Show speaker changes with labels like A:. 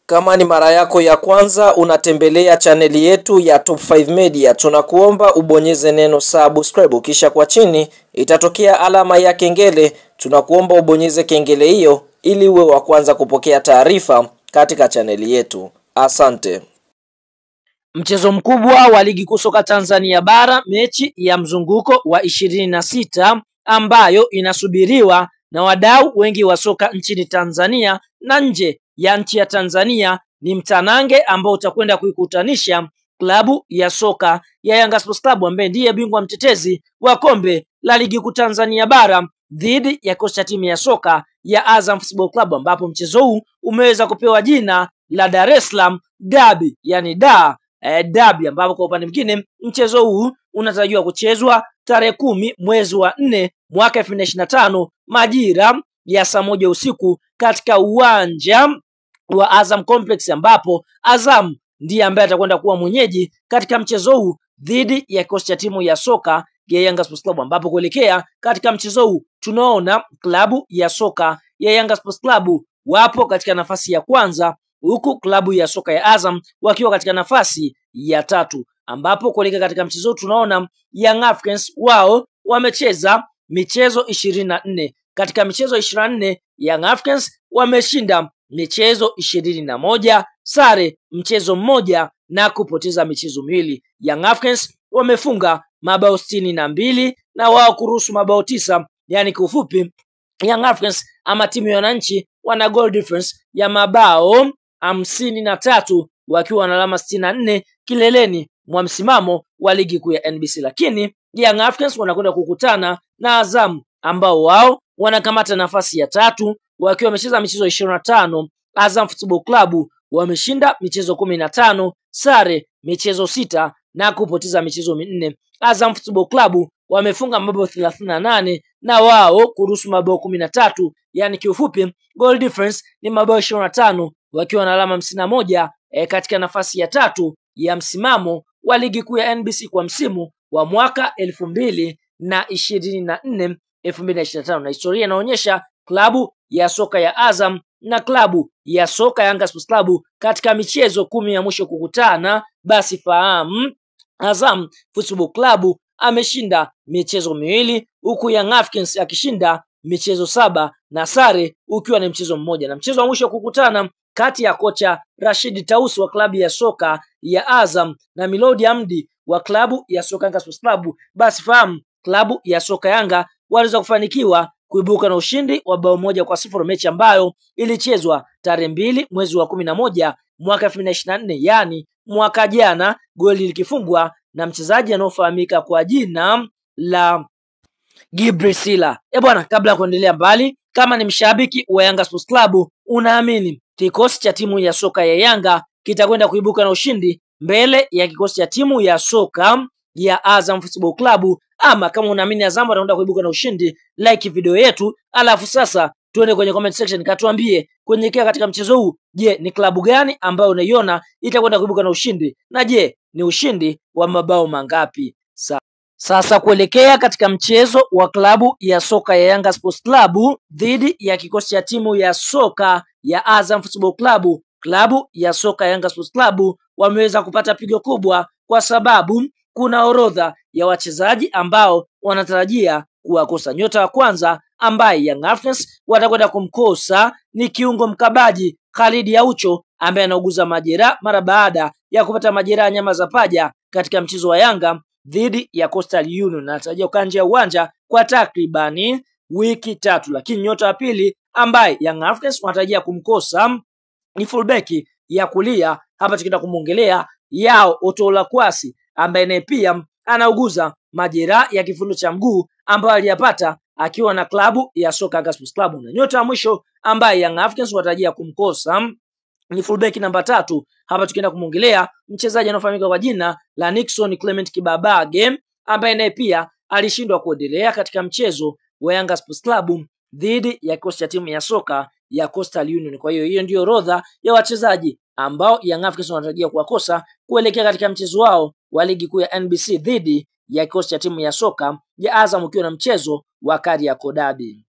A: Kama ni mara yako ya kwanza unatembelea chaneli yetu ya Top 5 Media, tunakuomba ubonyeze neno subscribe, kisha kwa chini itatokea alama ya kengele. Tunakuomba ubonyeze kengele hiyo ili uwe wa kwanza kupokea taarifa katika chaneli yetu. Asante.
B: Mchezo mkubwa wa ligi kuu soka Tanzania bara, mechi ya mzunguko wa 26 ambayo inasubiriwa na wadau wengi wa soka nchini Tanzania na nje ya nchi ya Tanzania, ni mtanange ambao utakwenda kuikutanisha klabu ya soka ya Yanga Sports Club ambaye ndiye bingwa mtetezi wa kombe la ligi kuu Tanzania bara dhidi ya kocha timu ya soka ya Azam Football Club, ambapo mchezo huu umeweza kupewa jina la Dar es Salaam Derby, yani Derby, ambapo kwa upande mwingine mchezo huu unatarajiwa kuchezwa tarehe 10 mwezi wa 4 mwaka 2025 majira ya saa 1 usiku katika uwanja wa Azam Complex, ambapo Azam ndiye ambaye atakwenda kuwa mwenyeji katika mchezo huu dhidi ya kikosi cha timu ya soka ya Yanga Sports Club, ambapo kuelekea katika mchezo huu tunaona klabu ya soka ya Yanga Sports Club wapo katika nafasi ya kwanza, huku klabu ya soka ya Azam wakiwa katika nafasi ya tatu, ambapo kuelekea katika mchezo tunaona Young Africans wao wamecheza michezo 24. Katika michezo 24 Young Africans wameshinda michezo 21, sare mchezo mmoja na kupoteza michezo miwili. Young Africans wamefunga mabao 62 na wao kuruhusu mabao 9, yani kwa ufupi Young Africans ama timu ya wananchi wana goal difference ya mabao 53 wakiwa na alama 64 kileleni mwa msimamo wa ligi kuu ya NBC. Lakini Young Africans wanakwenda kukutana na Azam ambao wao wanakamata nafasi ya tatu wakiwa wamecheza michezo 25. Azam Football Club wameshinda michezo 15, sare michezo 6 na kupoteza michezo 4. Azam Football Club wamefunga mabao 38 na wao kuruhusu mabao 13, yani kiufupi goal difference ni mabao 25 wakiwa na alama 51 katika nafasi ya tatu ya msimamo wa ligi kuu ya NBC kwa msimu wa mwaka 2024 2025. Na historia inaonyesha klabu ya soka ya Azam na klabu ya soka ya Yanga Sports Club katika michezo 10 ya mwisho kukutana, basi fahamu Azam Football Club ameshinda michezo miwili huku Young Africans akishinda michezo 7 na sare ukiwa ni mchezo mmoja. Na mchezo wa mwisho kukutana kati ya kocha Rashid Tausi wa klabu ya soka ya Azam na Milodi Hamdi wa klabu ya soka Yanga Sports Club, basi fahamu klabu ya soka Yanga waliweza kufanikiwa kuibuka na ushindi wa bao 1-0, mechi ambayo ilichezwa tarehe 2 mwezi wa 11 mwaka 2024, yani mwaka jana, goli likifungwa na mchezaji anaofahamika kwa jina la Gibril Sila. Bwana, kabla ya kuendelea mbali, kama ni mshabiki wa Yanga Sports Club, unaamini kikosi cha timu ya soka ya Yanga kitakwenda kuibuka na ushindi mbele ya kikosi cha timu ya soka ya Azam Football Club, ama kama unaamini Azam atakwenda kuibuka na ushindi, like video yetu, alafu sasa tuende kwenye comment section katuambie kwenye katika mchezo huu, je, ni klabu gani ambayo unaiona itakwenda kuibuka na ushindi, na je, ni ushindi wa mabao mangapi? Sasa kuelekea katika mchezo wa klabu ya soka ya Yanga Sports Club dhidi ya kikosi cha timu ya soka ya Azam Football Club, klabu ya soka ya Yanga Sports Club wameweza kupata pigo kubwa kwa sababu kuna orodha ya wachezaji ambao wanatarajia kuwakosa. Nyota wa kwanza ambaye Young Africans watakwenda kumkosa ni kiungo mkabaji Khalid Aucho ambaye anauguza majeraha mara baada ya kupata majeraha nyama za paja katika mchezo wa Yanga dhidi ya Coastal Union, na anatarajia kukaa nje ya uwanja kwa takribani wiki 3. Lakini nyota wa pili ambaye Young Africans wanatarajia kumkosa ni fullback ya kulia, hapa tukienda kumuongelea Yao Otola Kwasi ambaye naye pia anauguza majeraha ya kifundo cha mguu ambayo aliyapata akiwa na klabu ya soka Yanga Sports Club. Na nyota wa mwisho ambaye Young Africans wanatarajia kumkosa ni fullback namba 3, hapa tukienda kumuongelea mchezaji anaofahamika kwa jina la Nixon Clement Kibabage ambaye naye pia alishindwa kuendelea katika mchezo wa Yanga Sports Club dhidi ya kikosi cha timu ya soka ya Coastal Union. Kwa hiyo ndio orodha ya wachezaji ambao Young Africans wanatarajia kuwakosa kuelekea katika mchezo wao wa ligi kuu ya NBC dhidi ya kikosi cha timu ya soka ya Azam ukiwa na mchezo wa Kariakoo Derby.